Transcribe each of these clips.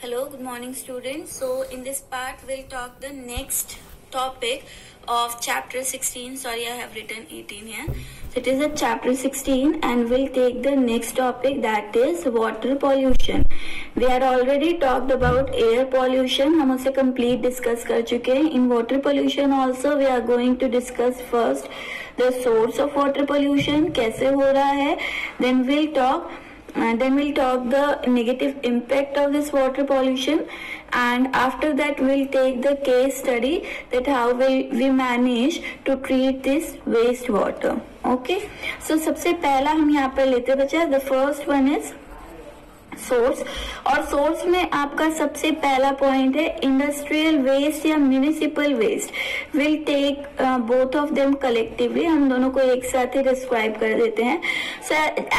Hello, good morning students. So in this part we'll talk the next topic of chapter 16. Sorry, I have written 18 here. So it is a chapter 16 and we'll take the next topic, that is water pollution. We had already talked about air pollution. हम उसे complete discuss कर चुके हैं. In water pollution also we are going to discuss first the source of water pollution, कैसे हो रहा है. Then we'll talk the negative impact of this water pollution, and after that we'll take the case study that how we manage to treat this waste water. Okay, so सबसे पहला हम यहाँ पर लेते हैं बच्चा, the first one is source. और source में आपका सबसे पहला पॉइंट है इंडस्ट्रियल वेस्ट या municipal waste. Will take both of them collectively, हम दोनों को एक साथ ही डिस्क्राइब कर देते हैं. सो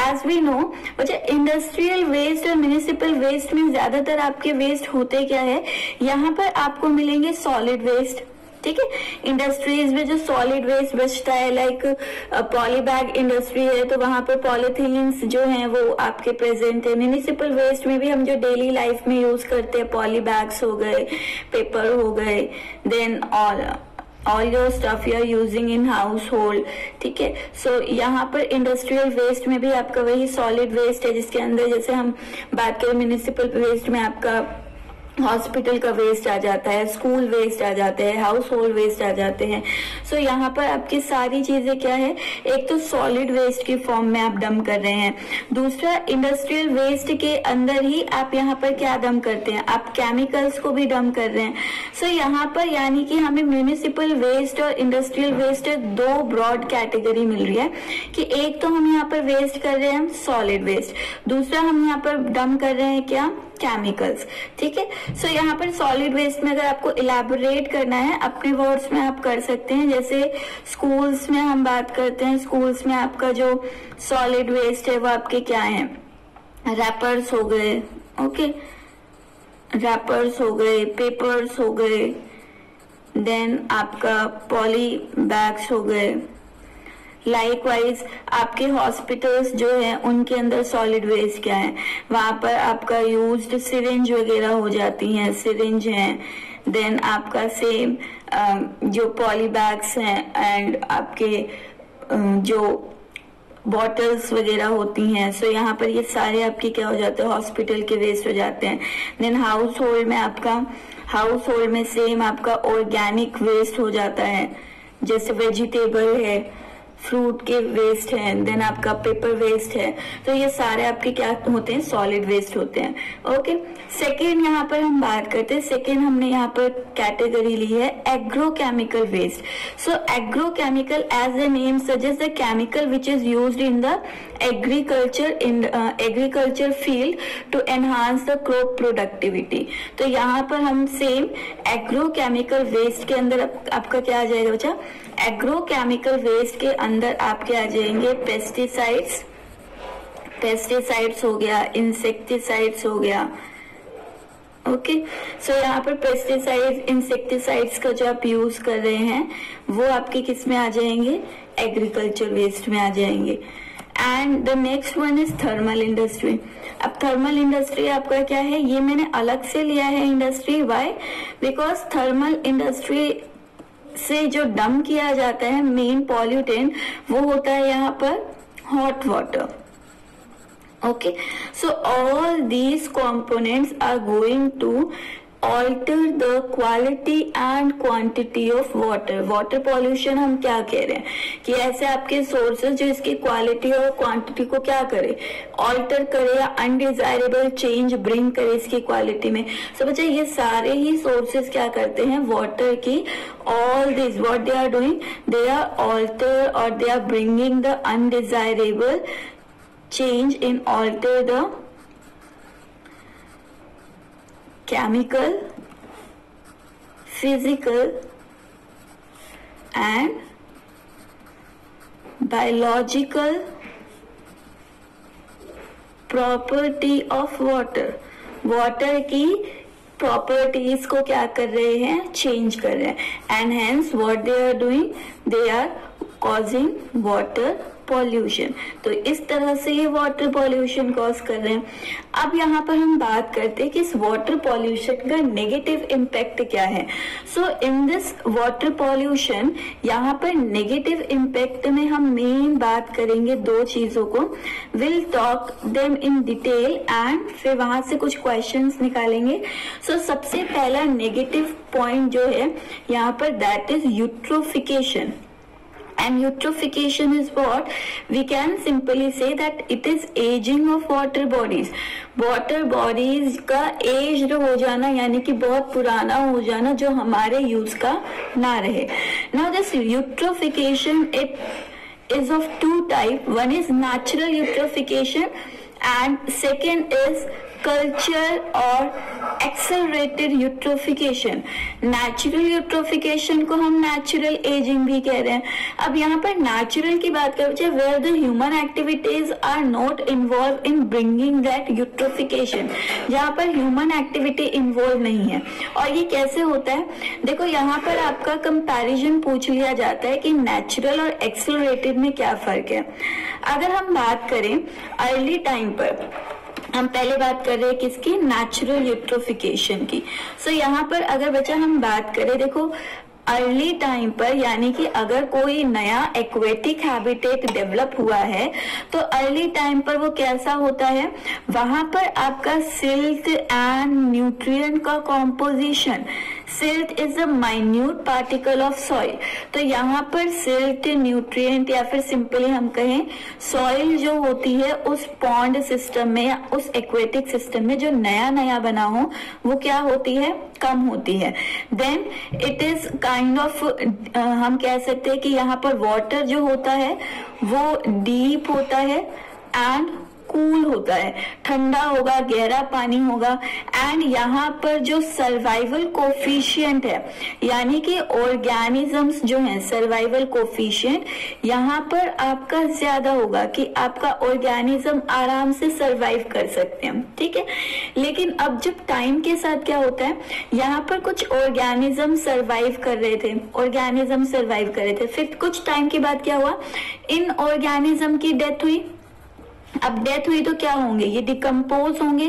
एज वी नो बच्चा, इंडस्ट्रियल वेस्ट और म्यूनिसिपल वेस्ट में ज्यादातर आपके वेस्ट होते क्या है, यहाँ पर आपको मिलेंगे सॉलिड वेस्ट. ठीक है, इंडस्ट्रीज में जो सॉलिड वेस्ट बचता है, लाइक पॉलीबैग इंडस्ट्री है तो वहां पर पॉलीथीन्स जो हैं वो आपके प्रेजेंट है. म्यूनिसिपल वेस्ट में भी हम जो डेली लाइफ में यूज करते हैं, पॉलीबैग्स हो गए, पेपर हो गए, then all your stuff you are using in household. ठीक है, सो यहाँ पर इंडस्ट्रियल वेस्ट में भी आपका वही सॉलिड वेस्ट है, जिसके अंदर जैसे हम बात करें म्यूनिसिपल वेस्ट में आपका हॉस्पिटल का वेस्ट आ जाता है, स्कूल वेस्ट आ जाते हैं, हाउस होल्ड वेस्ट आ जाते हैं. सो यहाँ पर आपकी सारी चीजें क्या है, एक तो सॉलिड वेस्ट की फॉर्म में आप डंप कर रहे हैं. दूसरा, इंडस्ट्रियल वेस्ट के अंदर ही आप यहाँ पर क्या डंप करते हैं, आप केमिकल्स को भी डंप कर रहे हैं. सो यहाँ पर यानी कि हमें म्यूनिसिपल वेस्ट और इंडस्ट्रियल वेस्ट दो ब्रॉड कैटेगरी मिल रही है कि एक तो हम यहाँ पर वेस्ट कर रहे हैं सॉलिड वेस्ट, दूसरा हम यहाँ पर डंप कर रहे हैं क्या, केमिकल्स. ठीक है, सो यहाँ पर सॉलिड वेस्ट में अगर आपको इलैबोरेट करना है अपने वर्ड्स में आप कर सकते हैं. जैसे स्कूल्स में हम बात करते हैं, स्कूल्स में आपका जो सॉलिड वेस्ट है वो आपके क्या है, रैपर्स हो गए, ओके, रैपर्स हो गए, पेपर्स हो गए, देन आपका पॉली बैग्स हो गए. लाइकवाइज आपके हॉस्पिटल्स जो हैं उनके अंदर सॉलिड वेस्ट क्या है, वहां पर आपका यूज्ड सिरिंज वगैरह हो जाती हैं, सिरिंज हैं. देन आपका सेम जो पॉली बैग्स हैं एंड आपके जो बॉटल्स वगैरह होती हैं. सो यहाँ पर ये सारे आपके क्या हो जाते हैं, हॉस्पिटल के वेस्ट हो जाते हैं. देन हाउस होल्ड में आपका, हाउस होल्ड में सेम आपका ऑर्गेनिक वेस्ट हो जाता है, जैसे वेजिटेबल है, फ्रूट के वेस्ट है, देन आपका पेपर वेस्ट है. तो ये सारे आपके क्या होते हैं, सॉलिड वेस्ट होते हैं. ओके, सेकेंड यहाँ पर हम बात करते हैं, सेकेंड हमने यहाँ पर कैटेगरी ली है agrochemical waste. So agrochemical as the name suggest the chemical which is used in the agriculture field to enhance the crop productivity. तो यहाँ पर हम सेम एग्रोकेमिकल वेस्ट के अंदर आपका क्या आ जाएगा बच्चा, एग्रोकेमिकल वेस्ट के अंदर आपके आ जाएंगे पेस्टिसाइड्स, पेस्टिसाइड्स हो गया, इंसेक्टिसाइड्स हो गया. ओके, सो यहाँ पर पेस्टिसाइड, इंसेक्टिसाइड्स का जो आप यूज कर रहे हैं वो आपके किस में आ जाएंगे, एग्रीकल्चर वेस्ट में आ जाएंगे. And the next one is thermal industry. अब थर्मल इंडस्ट्री आपका क्या है, ये मैंने अलग से लिया है industry. Why, because thermal industry से जो डंप किया जाता है मेन पॉल्यूटेंट वो होता है यहाँ पर hot water. Okay, so all these components are going to alter the quality and quantity of water. Water pollution हम क्या कह रहे हैं कि ऐसे आपके सोर्सेज जो इसकी क्वालिटी और क्वांटिटी को क्या करे, ऑल्टर करे या अनडिजायरेबल चेंज ब्रिंग करे इसकी क्वालिटी में. सो बच्चे ये सारे ही सोर्सेज क्या करते हैं वाटर की, all these what they are doing, they are alter or they are bringing the undesirable change in alter the chemical, physical and biological property of water. Water की प्रॉपर्टीज को क्या कर रहे हैं, चेंज कर रहे हैं. And hence what they are doing, they are causing water pollution. तो इस तरह से ये वाटर पॉल्यूशन कॉज कर रहे हैं। अब यहाँ पर हम बात करते हैं कि इस वाटर पॉल्यूशन का नेगेटिव इम्पैक्ट क्या है। सो इन दिस वाटर पॉल्यूशन, यहाँ पर नेगेटिव इम्पैक्ट में हम मेन बात करेंगे दो चीजों को, will talk them in detail and फिर वहां से कुछ क्वेश्चंस निकालेंगे। सो सबसे पहला नेगेटिव पॉइंट जो है यहाँ पर, that is eutrophication. And eutrophication is what? We can simply say that it is aging of water bodies. Water bodies का aged हो जाना, यानी कि बहुत पुराना हो जाना, जो हमारे यूज का ना रहे। Now this eutrophication, it is of two type. One is natural eutrophication and second is culture और एक्सेलरेटेड यूट्रोफिकेशन। नेचुरल यूट्रोफिकेशन को हम नेचुरल एजिंग भी कह रहे हैं। अब यहाँ पर नेचुरल की बात करें, where the human activities are not involve in bringing that eutrophication, जहाँ पर ह्यूमन एक्टिविटी इन्वॉल्व नहीं है। और ये कैसे होता है, देखो यहाँ पर आपका कंपैरिजन पूछ लिया जाता है कि नेचुरल और एक्सेलरेटेड में क्या फर्क है। अगर हम बात करें अर्ली टाइम पर, हम पहले बात कर रहे हैं किसकी, नेचुरल यूट्रोफिकेशन की। सो यहाँ पर अगर बच्चा हम बात करें, देखो अर्ली टाइम पर, यानी कि अगर कोई नया एक्वेटिक हैबिटेट डेवलप हुआ है तो अर्ली टाइम पर वो कैसा होता है, वहां पर आपका सिल्ट एंड न्यूट्रिएंट का composition, silt is a minute particle of soil. तो यहाँ पर सिल्ट, न्यूट्रिएंट या फिर सिंपली हम कहें सॉइल जो होती है उस पॉन्ड सिस्टम में या उस एक्वेटिक सिस्टम में जो नया नया बना हो, वो क्या होती है, कम होती है। Then it is kind of, हम कह सकते हैं कि यहाँ पर वाटर जो होता है वो डीप होता है एंड कूल होता है, ठंडा होगा, गहरा पानी होगा। एंड यहाँ पर जो सर्वाइवल कोफिशिएंट है, यानी कि ऑर्गेनिजम्स जो हैं, सर्वाइवल कोफिशिएंट यहाँ पर आपका ज्यादा होगा कि आपका ऑर्गेनिज्म आराम से सर्वाइव कर सकते हैं, ठीक है। लेकिन अब जब टाइम के साथ क्या होता है, यहाँ पर कुछ ऑर्गेनिज्म सर्वाइव कर रहे थे, फिर कुछ टाइम के बाद क्या हुआ, इन ऑर्गेनिज्म की डेथ हुई। अब डेथ हुई तो क्या होंगे, ये डिकम्पोज होंगे।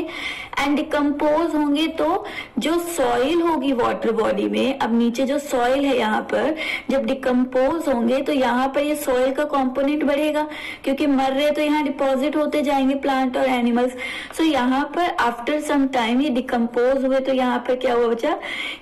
एंड डिकम्पोज होंगे तो जो सॉइल होगी वाटर बॉडी में, अब नीचे जो सॉइल है यहाँ पर, जब डिकम्पोज होंगे तो यहाँ पर ये सॉइल का कंपोनेंट बढ़ेगा, क्योंकि मर रहे तो यहाँ डिपॉजिट होते जाएंगे प्लांट और एनिमल्स। सो यहाँ पर आफ्टर सम टाइम ये डिकम्पोज हुए तो यहाँ पर क्या हुआ बच्चा,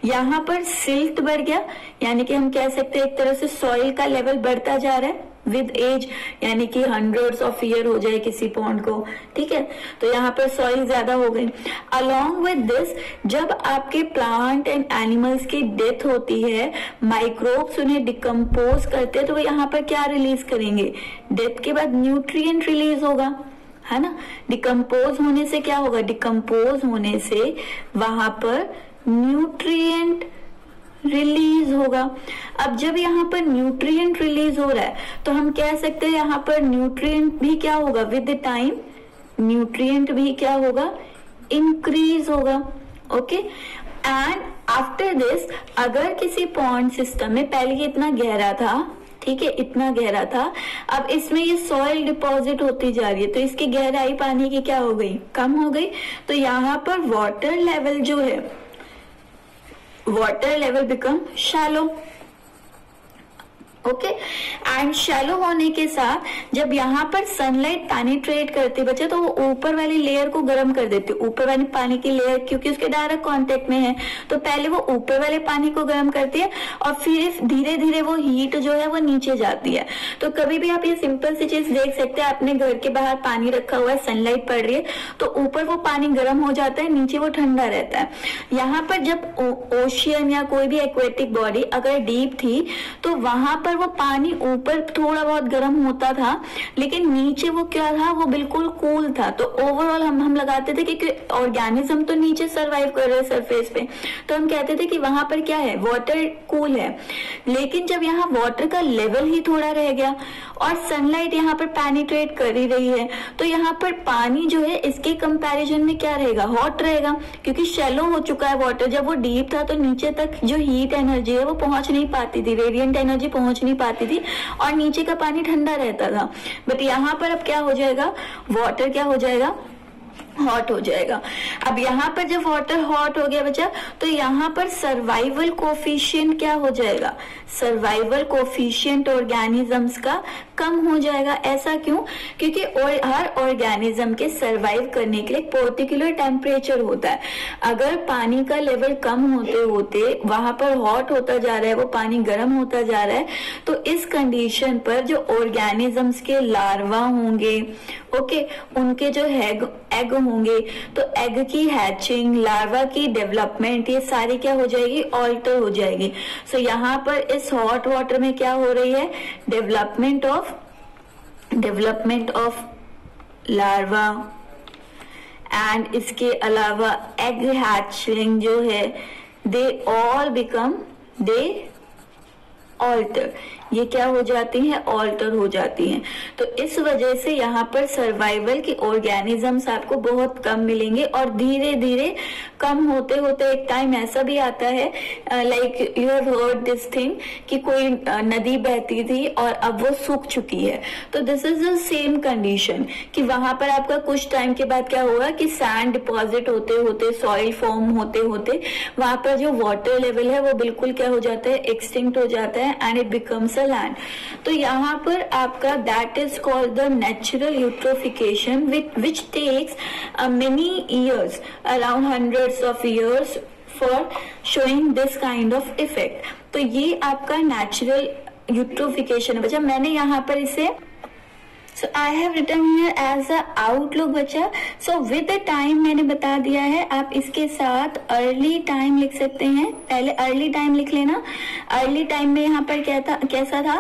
यहाँ पर सिल्ट बढ़ गया, यानी कि हम कह सकते हैं एक तरह से सॉइल का लेवल बढ़ता जा रहा है विद एज, यानी कि हंड्रेड्स ऑफ ईयर हो जाए किसी पॉन्ड को, ठीक है। तो यहाँ पर सॉइल ज्यादा हो गई। अलॉन्ग विद दिस, जब आपके प्लांट एंड एनिमल्स की डेथ होती है, माइक्रोब्स उन्हें डिकम्पोज करते हैं, तो वो यहाँ पर क्या रिलीज करेंगे, डेथ के बाद न्यूट्रिएंट रिलीज होगा, है ना। डिकम्पोज होने से क्या होगा, डिकम्पोज होने से वहां पर न्यूट्रिएंट रिलीज होगा। अब जब यहाँ पर न्यूट्रिएंट रिलीज हो रहा है तो हम कह सकते हैं यहाँ पर न्यूट्रिएंट भी क्या होगा, विद द टाइम न्यूट्रिएंट भी क्या होगा, इंक्रीज होगा, ओके। एंड आफ्टर दिस, अगर किसी पॉन्ड सिस्टम में पहले ये इतना गहरा था, ठीक है, इतना गहरा था, अब इसमें ये सॉइल डिपॉजिट होती जा रही है, तो इसकी गहराई पानी की क्या हो गई, कम हो गई। तो यहाँ पर वाटर लेवल जो है, water level become shallow, okay. And shallow होने के साथ जब यहाँ पर सनलाइट पेनिट्रेट करती बच्चे, तो वो ऊपर वाली लेयर को गर्म कर देती है, ऊपर वाली पानी की लेयर, क्योंकि उसके डायरेक्ट कांटेक्ट में है, तो पहले वो ऊपर वाले पानी को गर्म करती है और फिर धीरे धीरे वो हीट जो है वो नीचे जाती है। तो कभी भी आप ये सिंपल सी चीज देख सकते हैं, अपने घर के बाहर पानी रखा हुआ है, सनलाइट पड़ रही है, तो ऊपर वो पानी गर्म हो जाता है, नीचे वो ठंडा रहता है। यहाँ पर जब ओशियन या कोई भी एक्वेटिक बॉडी अगर डीप थी तो वहां पर वो पानी ऊपर थोड़ा बहुत गर्म होता था, लेकिन नीचे वो क्या था, वो बिल्कुल कूल था। तो ओवरऑल हम लगाते थे कि ऑर्गेनिज्म तो नीचे सरवाइव कर रहे सरफेस पे, तो हम कहते थे कि वहां पर क्या है, वाटर कूल है। लेकिन जब यहाँ वाटर का लेवल ही थोड़ा रह गया और सनलाइट यहाँ पर पेनिट्रेट कर ही रही है, तो यहाँ पर पानी जो है इसके कंपैरिजन में क्या रहेगा, हॉट रहेगा, क्योंकि शैलो हो चुका है वाटर। जब वो डीप था तो नीचे तक जो हीट एनर्जी है वो पहुंच नहीं पाती थी, रेडिएंट एनर्जी पहुंच पहुंच नहीं पाती थी और नीचे का पानी ठंडा रहता था। बट यहाँ पर अब क्या हो जाएगा, वाटर क्या हो जाएगा, हॉट हो जाएगा। अब यहाँ पर जब वाटर हॉट हो गया बच्चा, तो यहाँ पर सर्वाइवल कोफिशिएंट क्या हो जाएगा, सर्वाइवल कोफिशिएंट ऑर्गेनिजम्स का कम हो जाएगा। ऐसा क्यों? क्योंकि हर ऑर्गेनिज्म के सर्वाइव करने के लिए पर्टिकुलर टेम्परेचर होता है। अगर पानी का लेवल कम होते होते वहां पर हॉट होता जा रहा है, वो पानी गर्म होता जा रहा है, तो इस कंडीशन पर जो ऑर्गेनिजम्स के लार्वा होंगे, ओके, उनके जो एग होंगे, तो एग की हैचिंग, लार्वा की डेवलपमेंट, ये सारी क्या हो जाएगी, ऑल्टर हो जाएगी। सो यहाँ पर इस हॉट वाटर में क्या हो रही है, डेवलपमेंट ऑफ लार्वा, एंड इसके अलावा एग हैचिंग जो है, they all become, they alter, ये क्या हो जाती हैं, ऑल्टर हो जाती हैं। तो इस वजह से यहाँ पर सर्वाइवल के ऑर्गेनिजम्स आपको बहुत कम मिलेंगे और धीरे धीरे कम होते होते एक टाइम ऐसा भी आता है, like you have heard this thing, कि कोई नदी बहती थी और अब वो सूख चुकी है। तो this is the same condition कि वहां पर आपका कुछ टाइम के बाद क्या होगा कि सैंड डिपॉजिट होते होते, सॉइल फॉर्म होते होते वहां पर जो वाटर लेवल है वो बिल्कुल क्या हो जाता है, एक्सटिंक्ट हो जाता है, and it becomes a land. तो यहाँ पर आपका that is called the natural eutrophication which takes many years, around hundreds of years for showing this kind of effect. तो ये आपका नेचुरल यूट्रोफिकेशन है बच्चा। मैंने यहाँ पर इसे So I have written here as a outlook बच्चा। So with the time मैंने बता दिया है, आप इसके साथ early time लिख सकते हैं। पहले early time लिख लेना। early time में यहाँ पर क्या था, कैसा था,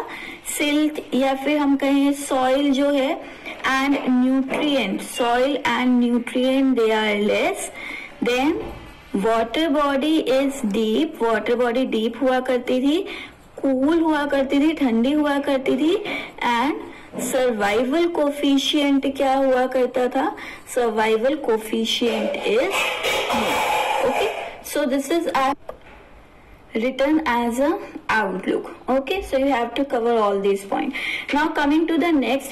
silt या फिर हम कहें soil जो है and nutrient, soil and nutrient they are less, then water body is deep, water body deep हुआ करती थी, cool हुआ करती थी, ठंडी हुआ करती थी, and सर्वाइवल कोफिशिएंट क्या हुआ करता था, survival coefficient is, okay, so this is written as a outlook. Okay, so you have to cover all these points. Now coming to the next,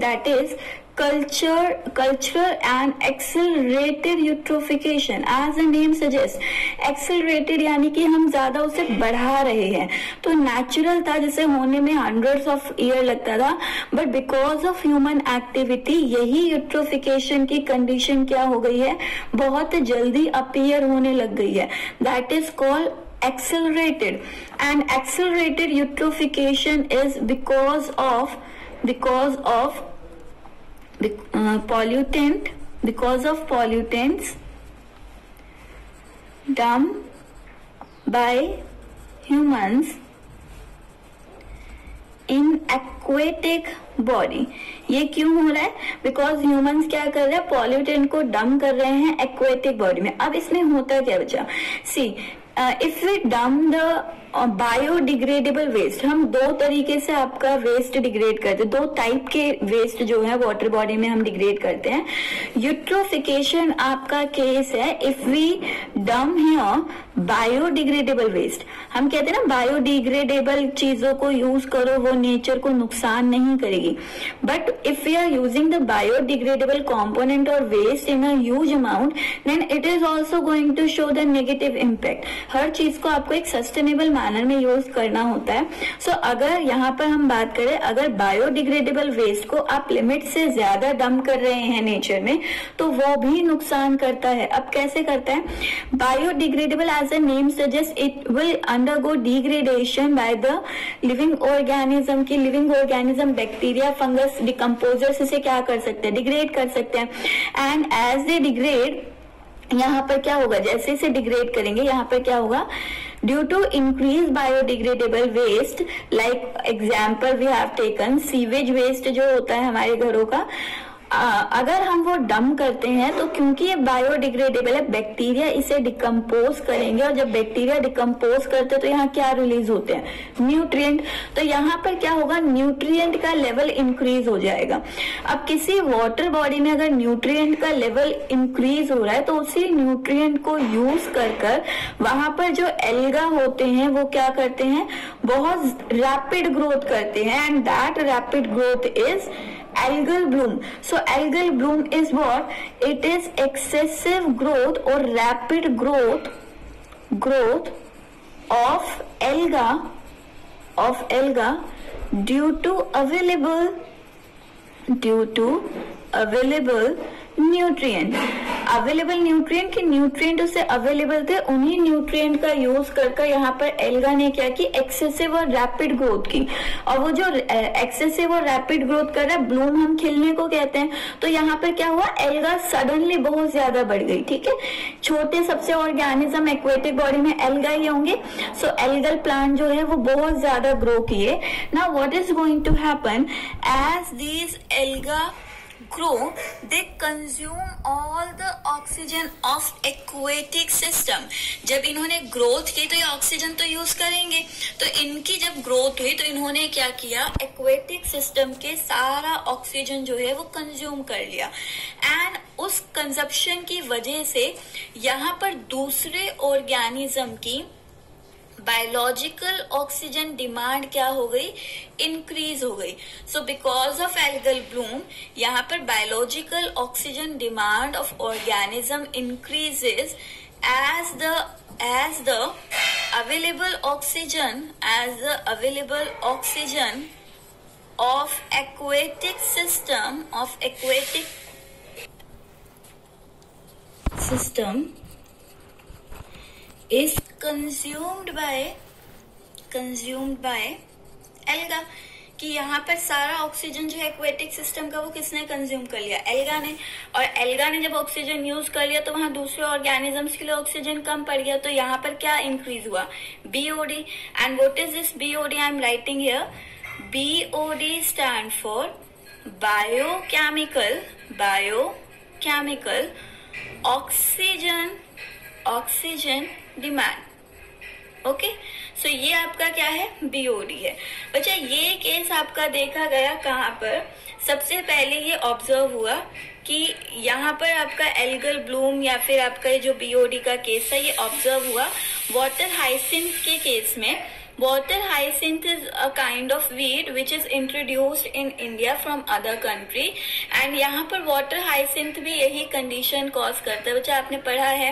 that is cultural and accelerated eutrophication. As the name suggests, accelerated यानी कि हम ज्यादा उसे बढ़ा रहे हैं। तो natural था जैसे होने में hundreds of year लगता था, but because of human activity यही यूट्रोफिकेशन की कंडीशन क्या हो गई है, बहुत जल्दी अपीयर होने लग गई है। That is called accelerated, and accelerated eutrophication is because of pollutants dumped by humans in aquatic body। ये क्यों हो रहा है, बिकॉज ह्यूमंस क्या कर रहे हैं, पॉल्यूटेंट को डंप कर रहे हैं एक्वेटिक बॉडी में। अब इसमें होता क्या बच्चा, see if we dump the biodegradable waste, हम दो तरीके से आपका वेस्ट डिग्रेड करते हैं, दो टाइप के वेस्ट जो है वाटर बॉडी में हम डिग्रेड करते हैं। यूट्रोफिकेशन आपका केस है if we dump here biodegradable waste. हम कहते हैं ना बायोडिग्रेडेबल चीजों को यूज करो, वो नेचर को नुकसान नहीं करेगी। But if we are using the biodegradable component और waste in a huge amount, then it is also going to show the negative impact. हर चीज को आपको एक सस्टेनेबल मैनर में यूज करना होता है। सो अगर यहाँ पर हम बात करें, अगर बायोडिग्रेडेबल वेस्ट को आप लिमिट से ज्यादा डंप कर रहे हैं नेचर में, तो वो भी नुकसान करता है। अब कैसे करता है, biodegradable as the name suggests, it will undergo degradation by the living organism की living organism bacteria, fungus, decomposers इसे क्या कर सकते हैं, डिग्रेड कर सकते हैं। एंड एज दे डिग्रेड, यहाँ पर क्या होगा, जैसे इसे डिग्रेड करेंगे यहाँ पर क्या होगा, due to increase biodegradable waste, like example we have taken sewage waste जो होता है हमारे घरों का, अगर हम वो डंप करते हैं तो क्योंकि ये बायोडिग्रेडेबल है, बैक्टीरिया इसे डिकम्पोज करेंगे, और जब बैक्टीरिया डिकम्पोज करते हैं तो यहाँ क्या रिलीज होते हैं, न्यूट्रिएंट। तो यहाँ पर क्या होगा, न्यूट्रिएंट का लेवल इंक्रीज हो जाएगा। अब किसी वाटर बॉडी में अगर न्यूट्रिएंट का लेवल इंक्रीज हो रहा है तो उसी न्यूट्रिएंट को यूज कर वहां पर जो एल्गा होते हैं वो क्या करते हैं, बहुत रैपिड ग्रोथ करते हैं, and that rapid growth is algal bloom. So algal bloom is what? It is excessive growth or rapid growth of alga due to available nutrient. Available nutrient के न्यूट्रिएंट उसे अवेलेबल थे, उन्हीं nutrient का use कर यहाँ पर alga ने क्या की, एक्सेसिव और रैपिड ग्रोथ की। और वो जो एक्सेसिव और रैपिड ग्रोथ कर रहा है, ब्लूम हम खिलने को कहते हैं, तो यहाँ पर क्या हुआ, एल्गा सडनली बहुत ज्यादा बढ़ गई। ठीक है, छोटे सबसे ऑर्गेनिज्म एक्वेटिक बॉडी में एल्गा ही होंगे। सो एल्गल प्लांट जो है वो बहुत ज्यादा ग्रो किए। Now what is going to happen, as these alga grow, they consume all the oxygen of aquatic system। जब इन्होंने ग्रोथ की तो ये ऑक्सीजन तो यूज करेंगे, तो इनकी जब ग्रोथ हुई तो इन्होंने क्या किया, एक्वेटिक सिस्टम के सारा ऑक्सीजन जो है वो कंज्यूम कर लिया, एंड उस कंजप्शन की वजह से यहाँ पर दूसरे ऑर्गेनिज्म की बायोलॉजिकल ऑक्सीजन डिमांड क्या हो गई, इंक्रीज हो गई। So because of algal Bloom यहाँ पर biological oxygen demand of organism increases as the available oxygen of aquatic system is consumed by alga, कि यहाँ पर सारा ऑक्सीजन जो है एक्वेटिक सिस्टम का वो किसने कंज्यूम कर लिया, एल्गा ने। और एल्गा ने जब ऑक्सीजन यूज कर लिया तो वहां दूसरे ऑर्गेनिजम्स के लिए ऑक्सीजन कम पड़ गया, तो यहाँ पर क्या इंक्रीज हुआ, BOD. And what is this BOD, I am writing here, BOD stand for biochemical oxygen demand. Okay, so ये आपका क्या है, बीओडी है। बच्चा ये केस आपका देखा गया कहाँ पर, सबसे पहले ये ऑब्जर्व हुआ कि यहाँ पर आपका एल्गल ब्लूम या फिर आपका ये जो बीओडी का केस है ये ऑब्जर्व हुआ वाटर हाइसिंथ के केस में। Water hyacinth is a kind of weed which is introduced in India from other country, and यहाँ पर water hyacinth भी यही condition cause करता है। बच्चा आपने पढ़ा है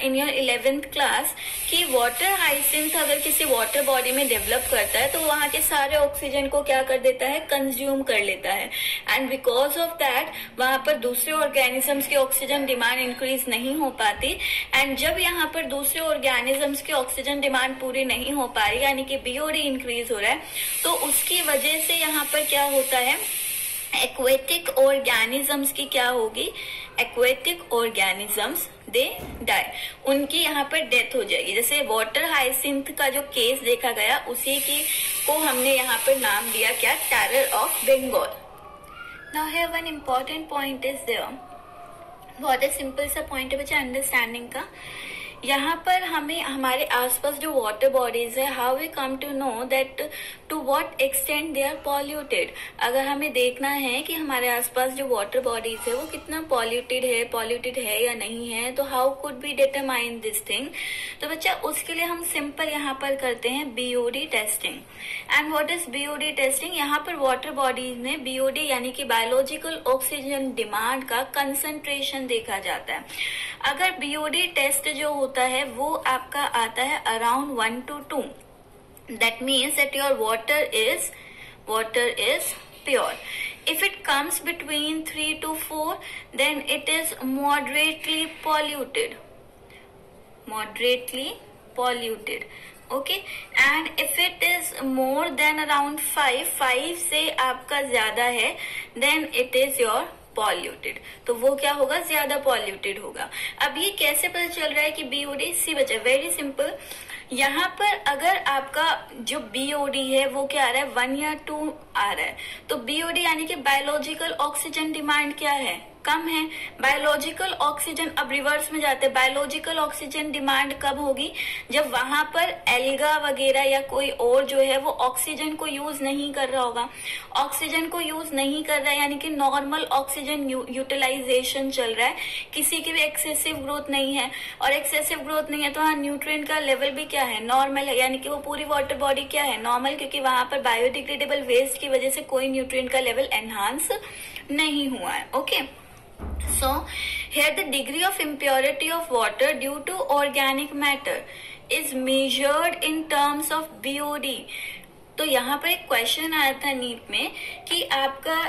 in your 11th class कि water hyacinth अगर किसी water body में develop करता है तो वहाँ के सारे ऑक्सीजन को क्या कर देता है, कंज्यूम कर लेता है, and because of that वहाँ पर दूसरे ऑर्गेनिजम्स की ऑक्सीजन डिमांड इंक्रीज नहीं हो पाती, एंड जब यहाँ पर दूसरे ऑर्गेनिजम्स की ऑक्सीजन डिमांड पूरी नहीं हो पा रही यानी कि बीओडी इंक्रीज हो रहा है, तो उसकी वजह से यहाँ पर क्या होता है, एक्वेटिक ऑर्गेनिजम्स की क्या होगी, एक्वेटिक ऑर्गेनिजम्स दे डाई, उनकी यहाँ पर डेथ हो जाएगी। जैसे वाटर हाइसिंथ का जो केस देखा गया उसी की को हमने यहाँ पर नाम दिया क्या, terror of Bengal. Now here one important point is there, बहुत ही सिंपल सा पॉइंट है बच्चा अंडरस्टैंडिंग का। यहाँ पर हमें हमारे आसपास जो वाटर बॉडीज है, how we come to know that to what extent they are polluted. अगर हमें देखना है कि हमारे आसपास जो वाटर बॉडीज है वो कितना पॉल्यूटेड है या नहीं है, तो how could be determine this thing. तो बच्चा उसके लिए हम सिंपल यहाँ पर करते हैं BOD testing. And what is BOD testing, यहाँ पर वाटर बॉडीज में बीओडी यानी कि बायोलॉजिकल ऑक्सीजन डिमांड का कंसंट्रेशन देखा जाता है। अगर बीओडी टेस्ट जो होता है वो आपका आता है around 1 to 2, that means that your water is pure. If it comes between 3 to 4, then it is moderately polluted. Okay, and if it is more than around 5 से आपका ज्यादा है, then it is your polluted, तो वो क्या होगा, ज्यादा polluted होगा। अब ये कैसे पता चल रहा है कि बीओडी? सी बच्चा, वेरी सिंपल। यहाँ पर अगर आपका जो बीओडी है वो क्या आ रहा है, 1 या 2 आ रहा है, तो बीओडी यानी कि बायोलॉजिकल ऑक्सीजन डिमांड क्या है, कम है। बायोलॉजिकल ऑक्सीजन, अब रिवर्स में जाते हैं, बायोलॉजिकल ऑक्सीजन डिमांड कब होगी, जब वहां पर एल्गा वगैरह या कोई और जो है वो ऑक्सीजन को यूज नहीं कर रहा होगा। ऑक्सीजन को यूज नहीं कर रहा है यानी कि नॉर्मल ऑक्सीजन यूटिलाइजेशन चल रहा है, किसी की भी एक्सेसिव ग्रोथ नहीं है, और एक्सेसिव ग्रोथ नहीं है तो हाँ न्यूट्रिएंट का लेवल भी क्या है, नॉर्मल है, यानी कि वो पूरी वाटर बॉडी क्या है, नॉर्मल, क्योंकि वहां पर बायोडिग्रेडेबल वेस्ट की वजह से कोई न्यूट्रिएंट का लेवल एनहांस नहीं हुआ है। Okay, so here the degree of impurity of water due to organic matter is measured in terms of BOD। तो यहाँ पर एक क्वेश्चन आया था नीट में कि आपका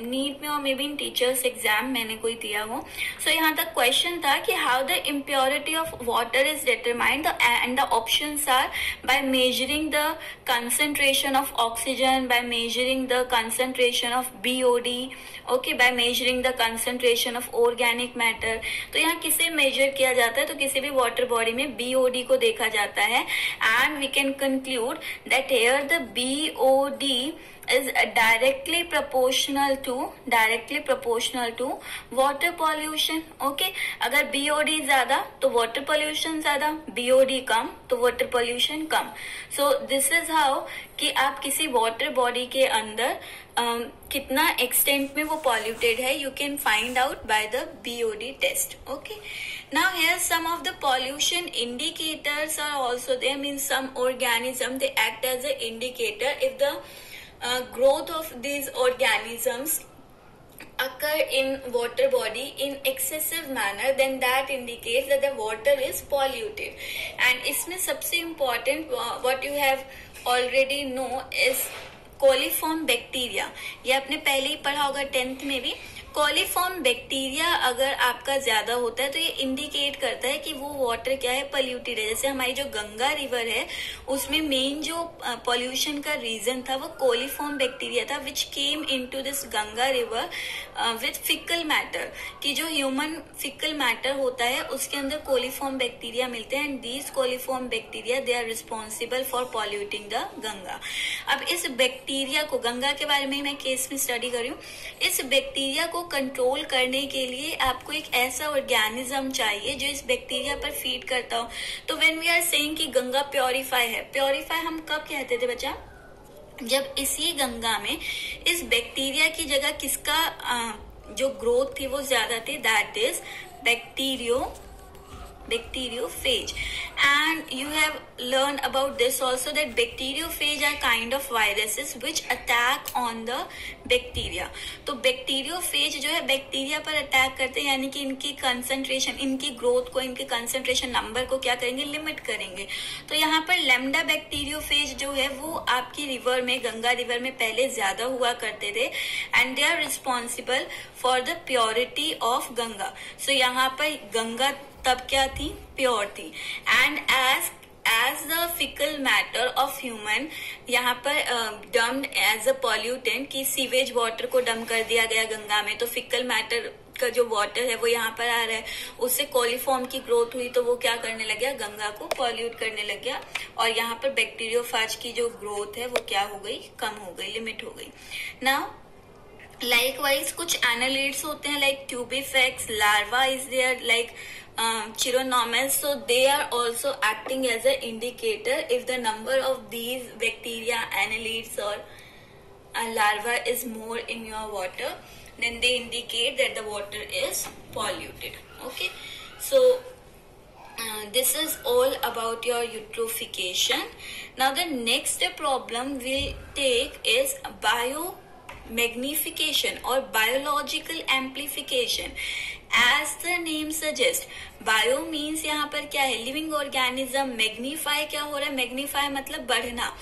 नीट में और may be in teachers exam मैंने कोई दिया हो, सो यहाँ तक क्वेश्चन था कि how the impurity of water is determined, and the options are by measuring the concentration of oxygen, by measuring the concentration of BOD, okay, by measuring the concentration of organic matter. तो यहाँ किसे major किया जाता है, तो किसी भी water body में बीओडी को देखा जाता है, and we can conclude that here the BOD is directly proportional to water pollution। okay, अगर BOD ज्यादा तो water pollution ज्यादा, BOD कम तो water pollution come. so this is how कि आप किसी water body के अंदर कितना extent में वो polluted है, you can find out by the BOD test। okay, now here some of the pollution indicators are also there, means some organism they act as an indicator. If the growth of these organisms occur in water body in excessive manner, then that indicates that the water is polluted। and इसमें सबसे important what you have already know is coliform bacteria. ये आपने पहले ही पढ़ा होगा 10th में भी। Coliform bacteria अगर आपका ज्यादा होता है तो ये इंडिकेट करता है कि वो वाटर क्या है, पोल्यूटेड है। जैसे हमारी जो गंगा रिवर है उसमें मेन जो पोल्यूशन का रीजन था वो कोलीफॉर्म बैक्टीरिया था, which came into this Ganga river with faecal matter, कि जो ह्यूमन फिकल मैटर होता है उसके अंदर कोलीफॉर्म बैक्टीरिया मिलते हैं, and these coliform bacteria they are responsible for polluting the Ganga. अब इस बैक्टीरिया को, गंगा के बारे में मैं केस में स्टडी कर रही हूँ, इस बैक्टीरिया को कंट्रोल करने के लिए आपको एक ऐसा ऑर्गेनिज्म चाहिए जो इस बैक्टीरिया पर फीड करता हो। तो व्हेन वी आर सेइंग कि गंगा प्योरीफाई है, प्योरीफाई हम कब कहते थे बच्चा, जब इसी गंगा में इस बैक्टीरिया की जगह किसका जो ग्रोथ थी वो ज्यादा थी, that is bacteriophage। and you have learned about this also that bacteriophage are kind of viruses which attack on the bacteria। तो bacteriophage जो है बैक्टीरिया पर अटैक करते हैं, यानी कि इनकी कंसंट्रेशन, इनकी ग्रोथ को, इनके कंसंट्रेशन नंबर को क्या करेंगे, लिमिट करेंगे। तो यहाँ पर लैम्डा बैक्टीरियोफेज जो है वो आपकी रिवर में, गंगा रिवर में पहले ज्यादा हुआ करते थे, and they are responsible for the purity of Ganga. So यहाँ पर गंगा तब क्या थी, प्योर थी, and as the faecal matter of human, यहाँ पर डम्ड एज अ पॉल्यूटेंट, की सीवेज वाटर को डम कर दिया गया गंगा में, तो फिकल मैटर का जो वाटर है वो यहाँ पर आ रहा है, उससे कोलीफॉर्म की ग्रोथ हुई तो वो क्या करने लग गया, गंगा को पॉल्यूट करने लग गया, और यहाँ पर बैक्टीरियोफेज की जो ग्रोथ है वो क्या हो गई, कम हो गई, लिमिट हो गई। नाउ लाइकवाइज कुछ एनालिड्स होते हैं like tubifex, larva is there, like chironomus, so they are also acting as an indicator. If the number of these bacteria, annelids or larva is more in your water, then they indicate that the water is polluted। okay, so this is all about your eutrophication। now the next problem we'll take is biomagnification or biological amplification। As the name suggests, bio means यहाँ पर क्या है, living organism, magnify क्या हो रहा है, magnify मतलब बढ़ना,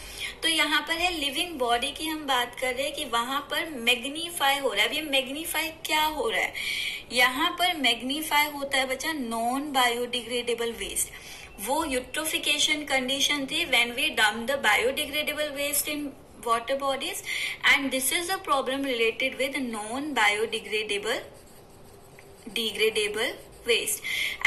तो यहाँ पर है लिविंग बॉडी की हम बात कर रहे हैं कि वहां पर मैग्नीफाई हो रहा है। अब ये मैग्नीफाई क्या हो रहा है, यहाँ पर मैग्नीफाई होता है बच्चा नॉन बायोडिग्रेडेबल वेस्ट। वो यूट्रोफिकेशन कंडीशन थी when we dump the biodegradable waste in water bodies, and this is a problem related with non-biodegradable waste.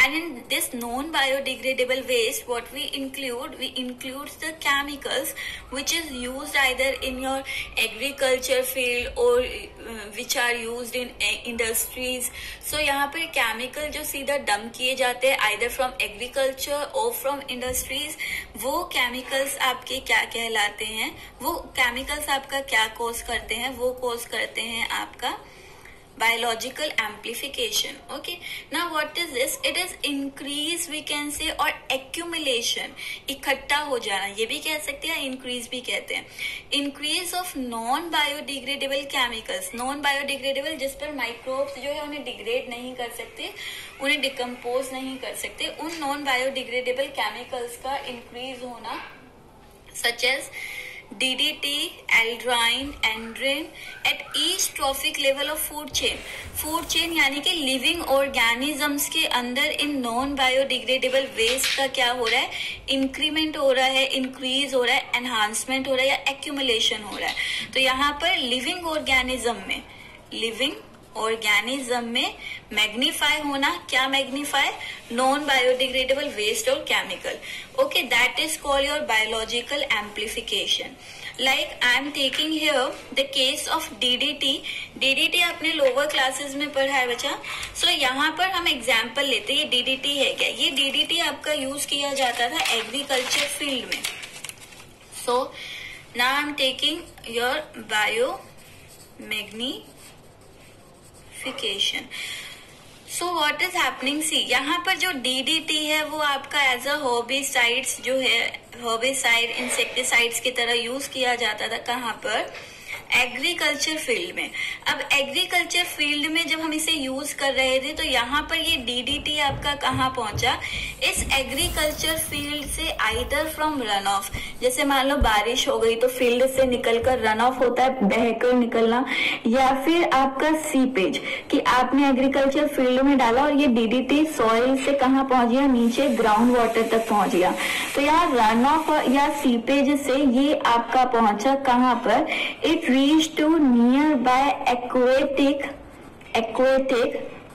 And in this non-biodegradable waste, what we include the chemicals which is used either in your agriculture field or which are used in industries. So यहाँ पर chemical जो सीधा dump किए जाते हैं either from agriculture or from industries, वो chemicals आपके क्या कहलाते हैं, वो chemicals आपका क्या cause करते हैं, वो cause करते हैं आपका biological amplification. Okay, now what is this? It is increase, we can say, or accumulation, इकट्ठा हो जाना, ये भी कह सकते हैं, increase भी कहते हैं. Increase of non biodegradable chemicals, non biodegradable जिस पर microbes जो है उन्हें degrade नहीं कर सकते, उन्हें decompose नहीं कर सकते, उन non biodegradable chemicals का increase होना, such as DDT, aldrin, endrin at each trophic level of food chain. Food chain यानी कि living organisms के अंदर इन non biodegradable waste का क्या हो रहा है, increment हो रहा है, increase हो रहा है, enhancement हो रहा है या accumulation हो रहा है. तो यहाँ पर living organism में मैग्नीफाई होना, क्या मैग्नीफाई, नॉन बायोडिग्रेडेबल वेस्ट और chemical. Okay, that is called your biological amplification. Like I am taking here the case of DDT आपने लोअर क्लासेस में पढ़ा है बच्चा. सो यहाँ पर हम एग्जाम्पल लेते हैं. ये डीडीटी है क्या? ये डीडीटी आपका यूज किया जाता था एग्रीकल्चर फील्ड में. So now I am taking your bio So what is happening? See, यहाँ पर जो DDT है वो आपका एज अ हर्बिसाइड्स जो है, हर्बिसाइड इंसेक्टिसाइड्स की तरह यूज किया जाता था. कहाँ पर? एग्रीकल्चर फील्ड में. अब एग्रीकल्चर फील्ड में जब हम इसे यूज कर रहे थे तो यहाँ पर ये डीडीटी आपका कहाँ पहुंचा? इस एग्रीकल्चर फील्ड से आइदर फ्रॉम रन ऑफ, जैसे मान लो बारिश हो गई तो फील्ड से निकलकर रन ऑफ होता है, बहकर निकलना, या फिर आपका सीपेज कि आपने एग्रीकल्चर फील्ड में डाला और ये डीडीटी सॉइल से कहाँ पहुंच गया? नीचे ग्राउंड वाटर तक पहुंच गया. तो यहाँ रन ऑफ या सीपेज से ये आपका पहुंचा कहाँ पर? It reach to nearby aquatic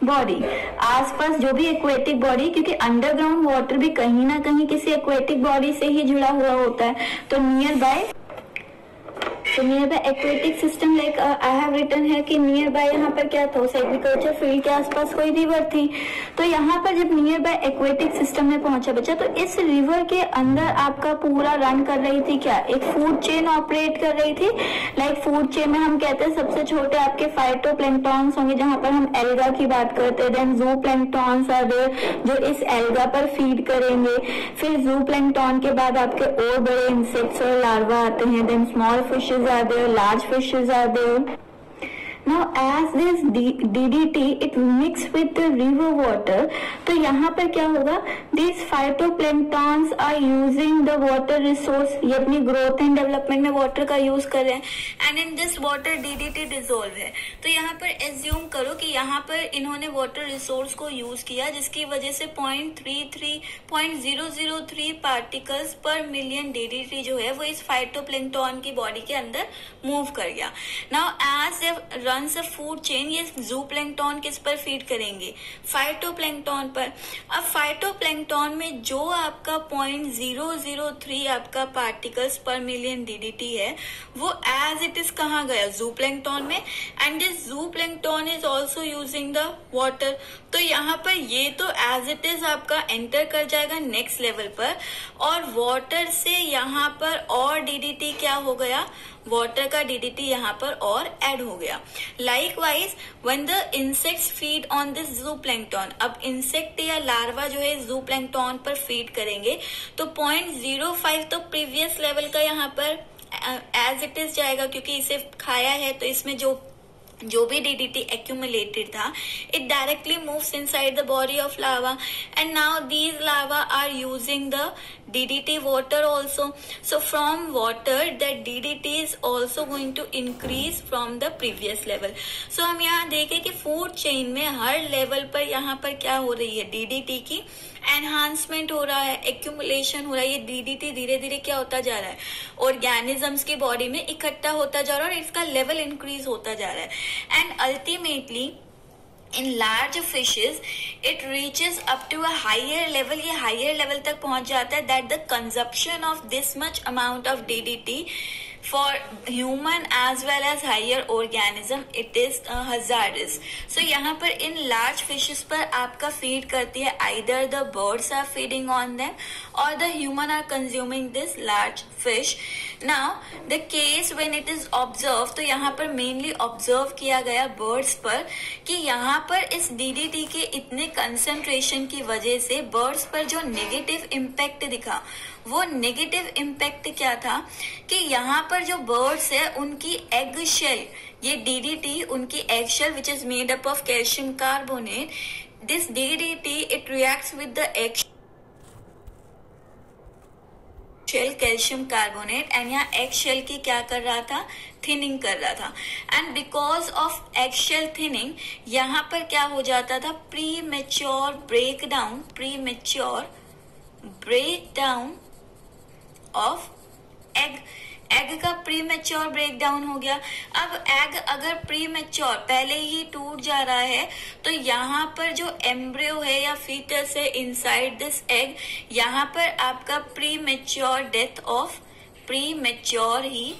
body. आसपास जो भी एक्वेटिक बॉडी, क्योंकि अंडरग्राउंड वाटर भी कहीं ना कहीं किसी एक्वेटिक बॉडी से ही जुड़ा हुआ होता है, तो nearby aquatic system, like I have written है कि नियर बाय यहाँ पर क्या था, उस एग्रीकल्चर फील्ड के आसपास कोई रिवर थी. तो यहाँ पर जब नियर बाय एक्वेटिक सिस्टम में पहुंचा बच्चा, तो इस रिवर के अंदर आपका पूरा रन कर रही थी क्या? एक फूड चेन ऑपरेट कर रही थी. लाइक फूड चेन में हम कहते हैं सबसे छोटे आपके फाइटोप्लैंक्टॉन्स होंगे, जहां पर हम एल्गा की बात करते हैं. देन ज़ूप्लैंक्टॉन्स आर देयर जो इस एल्गा पर फीड करेंगे. फिर ज़ूप्लैंक्टॉन के बाद आपके और बड़े इंसेक्ट्स और लार्वा आते हैं. Then small fishes are there, large fishes are there. Now as this DDT it mix with the river water, तो यहाँ पर क्या होगा? These phytoplanktons are using the water resource, ये अपनी ग्रोथ एंड डेवलपमेंट में वाटर का यूज कर रहे हैं. And in this water DDT dissolve है. तो यहाँ पर एज्यूम करो कि यहाँ पर इन्होंने वाटर रिसोर्स को यूज किया, जिसकी वजह से 0.003 पार्टिकल्स पर मिलियन DDT जो है वो इस फाइटोप्लैंक्टन की बॉडी के अंदर मूव कर गया. Now as runs a food chain, ये ज़ूप्लैंक्टन किस पर फीड करेंगे? फाइटोप्लैंक्टन पर. अब फाइटोप्लैंक्टन में जो आपका 0.003 आपका पार्टिकल्स पर मिलियन DDT है वो एज इट इज कहाँ गया? ज़ूप्लैंक्टन में. And this zooplankton is also using the water. तो यहाँ पर ये तो एज इट इज आपका एंटर कर जाएगा नेक्स्ट लेवल पर, और वाटर से यहाँ पर और DDT क्या हो गया? वाटर का DDT यहाँ पर और ऐड हो गया. Likewise when the insects feed on this zooplankton, अब इंसेक्ट या लार्वा जो है ज़ूप्लैंक्टन पर फीड करेंगे तो 0.05 तो प्रीवियस लेवल का यहाँ पर एज इट इज जाएगा, क्योंकि इसे खाया है तो इसमें जो जो भी DDT accumulated था, it directly moves inside the body of lava, and now these lava are using the DDT water also. So from water that DDT is also going to increase from the previous level. So हम यहाँ देखें कि food chain में हर level पर यहाँ पर क्या हो रही है, DDT की एनहांसमेंट हो रहा है, एक्यूमुलेशन हो रहा है. ये DDT धीरे धीरे क्या होता जा रहा है, ऑर्गेनिजम्स की बॉडी में इकट्ठा होता जा रहा है और इसका लेवल इंक्रीज होता जा रहा है. And ultimately in large fishes it reaches up to a higher level. ये हायर लेवल तक पहुंच जाता है that the consumption of this much amount of DDT for human as well as higher organism it is hazardous. So यहाँ पर इन large fishes पर आपका feed करती है, either the birds are feeding on them or the human are consuming this large fish. Now the case when it is observed, तो यहाँ पर mainly observe किया गया birds पर कि यहाँ पर इस DDT के इतने concentration की वजह से birds पर जो negative impact दिखा, वो नेगेटिव इम्पैक्ट क्या था कि यहाँ पर जो बर्ड्स है उनकी एग शेल, ये DDT उनकी egg shell which is made up of calcium carbonate, this DDT it reacts with the egg shell calcium carbonate, and यहाँ एग शेल की क्या कर रहा था, थिनिंग कर रहा था. And because of egg shell thinning यहाँ पर क्या हो जाता था, premature breakdown of egg का प्री मेच्योर ब्रेकडाउन हो गया. अब एग अगर प्री मेच्योर पहले ही टूट जा रहा है तो यहाँ पर जो एम्ब्रियो है या फीटस है इनसाइड दिस एग, यहाँ पर आपका प्री मेच्योर ही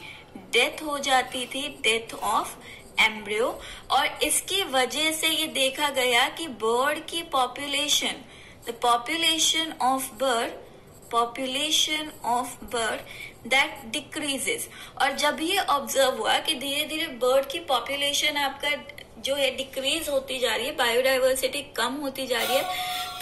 डेथ हो जाती थी, डेथ ऑफ एम्ब्रियो. और इसकी वजह से ये देखा गया कि बर्ड की population, the population of bird that decreases. और जब ये ऑब्जर्व हुआ कि धीरे धीरे बर्ड की पॉपुलेशन आपका जो है डिक्रीज होती जा रही है, बायोडाइवर्सिटी कम होती जा रही है,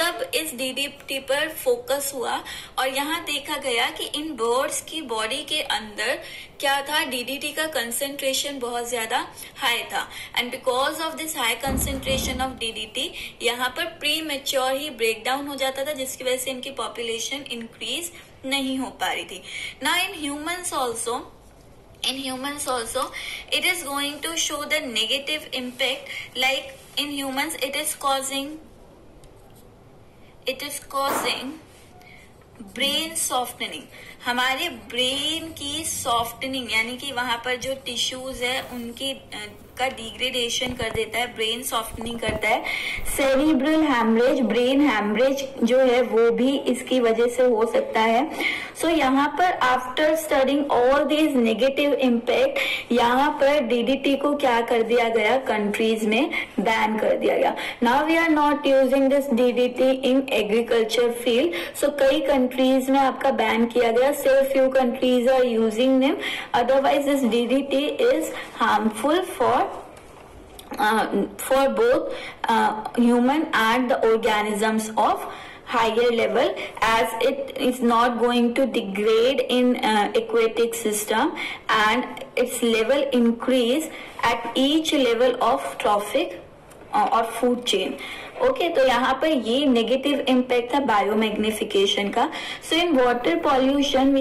तब इस DDT पर फोकस हुआ और यहाँ देखा गया कि इन बर्ड्स की बॉडी के अंदर क्या था, DDT का कंसेंट्रेशन बहुत ज्यादा हाई था. And because of this high concentration of DDT यहाँ पर प्री मेच्योर ही ब्रेकडाउन हो जाता था, जिसकी वजह से इनकी पॉपुलेशन इंक्रीज नहीं हो पा रही थी. Now in humans also it is going to show the negative impact, like in humans it is causing brain softening, हमारे ब्रेन की सॉफ्टनिंग, यानी कि वहां पर जो टिश्यूज है उनकी का डिग्रेडेशन कर देता है, ब्रेन सॉफ्टनिंग करता है. सेरिब्रल हैमरेज, ब्रेन हैमरेज जो है वो भी इसकी वजह से हो सकता है. सो यहाँ पर after studying all this negative impact, यहाँ पर DDT को क्या कर दिया गया, कंट्रीज में बैन कर दिया गया. Now we are not using this DDT in agriculture field. So कई कंट्रीज में आपका बैन किया गया, सिर्फ few countries are using them, otherwise this DDT is harmful for both human and the organisms of higher level, as it is not going to degrade in aquatic system and its level increase at each level of trophic और food chain. Okay, तो यहाँ पर ये negative impact था biomagnification का. So in water pollution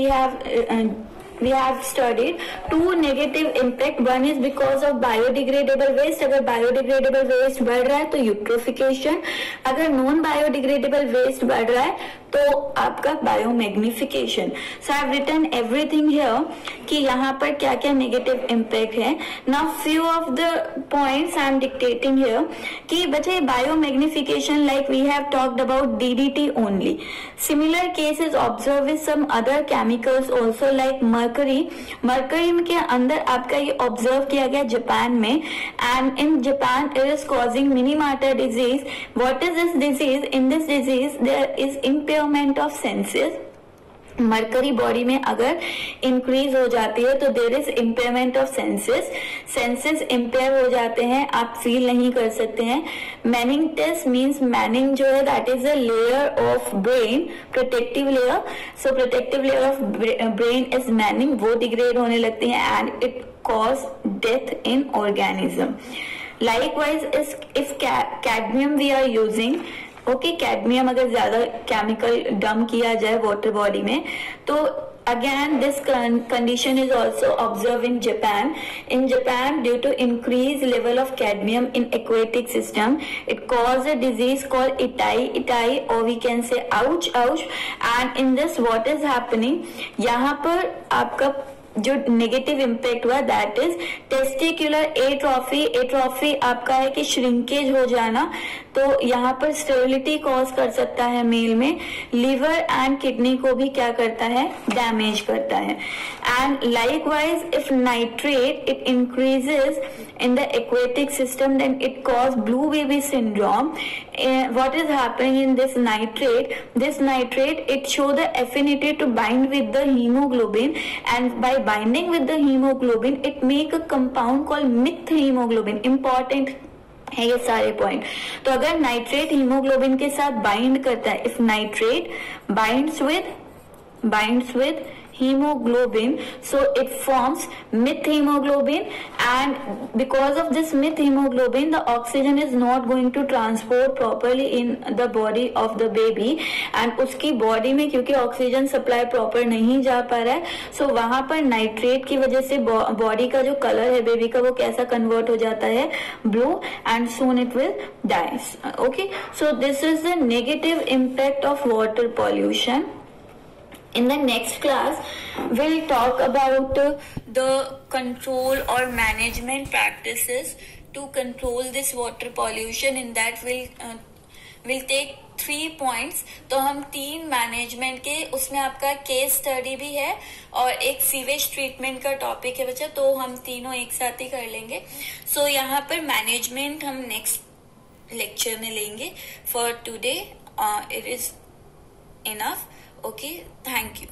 we have studied two negative impact. One is because of biodegradable waste. अगर biodegradable waste बढ़ रहा है तो eutrophication, अगर non biodegradable waste बढ़ रहा है तो आपका biomagnification. So I have written everything here कि यहाँ पर क्या क्या नेगेटिव इम्पैक्ट है. Now few of the points I am dictating here कि बच्चे biomagnification, like we have talked about DDT only. Similar cases observe with some other chemicals also, like mercury के अंदर आपका ये ऑब्जर्व किया गया जापान में, and in Japan it is causing Minamata disease. What is this disease? In this disease there is impairment of senses. Mercury body में अगर increase हो जाती है तो there is impairment of senses impair हो जाते हैं, आप फील नहीं कर सकते हैं. मैनिंगटिस मीन्स, मैनिंग जो है that is a layer of brain, protective layer. So protective layer of brain is Manning, वो डिग्रेड होने लगती है and it cause death in organism. Likewise, if cadmium we are using, cadmium अगर ज्यादा chemical dump किया जाए water body में, तो again this condition is also observed in Japan. In Japan, due to increased level of cadmium in aquatic system, it causes a disease called itai, or we can say ouch. And in this, what is happening, यहाँ पर आपका जो negative impact हुआ that is testicular atrophy आपका है कि shrinkage हो जाना, तो यहाँ पर स्टेरिलिटी कॉज कर सकता है मेल में, लिवर एंड किडनी को भी क्या करता है, डैमेज करता है. And likewise if nitrate it increases in the aquatic system, then it cause blue baby syndrome. What is happening in this nitrate it show the affinity to bind with the hemoglobin, and by binding with the hemoglobin it make a compound called methemoglobin. Important है ये सारे point. तो अगर nitrate haemoglobin के साथ bind करता है, if nitrate binds with hemoglobin, so it forms methemoglobin, and because of this methemoglobin the oxygen is not going to transport properly in the body of the baby, and उसकी body में क्योंकि oxygen supply proper नहीं जा पा रहा है, so वहां पर नाइट्रेट की वजह से बॉडी का जो कलर है बेबी का वो कैसा कन्वर्ट हो जाता है, blue, and soon it will die. Okay, so this is the negative impact of water pollution. In the next class, we'll talk about the control or management practices to control this water pollution. In that, we'll take 3 points. तो हम 3 management के, उसमें आपका case study भी है और एक sewage treatment का टॉपिक है बच्चा, तो हम तीनों एक साथ ही कर लेंगे. सो यहाँ पर मैनेजमेंट हम नेक्स्ट लेक्चर में लेंगे. For today it is enough. Okay, thank you.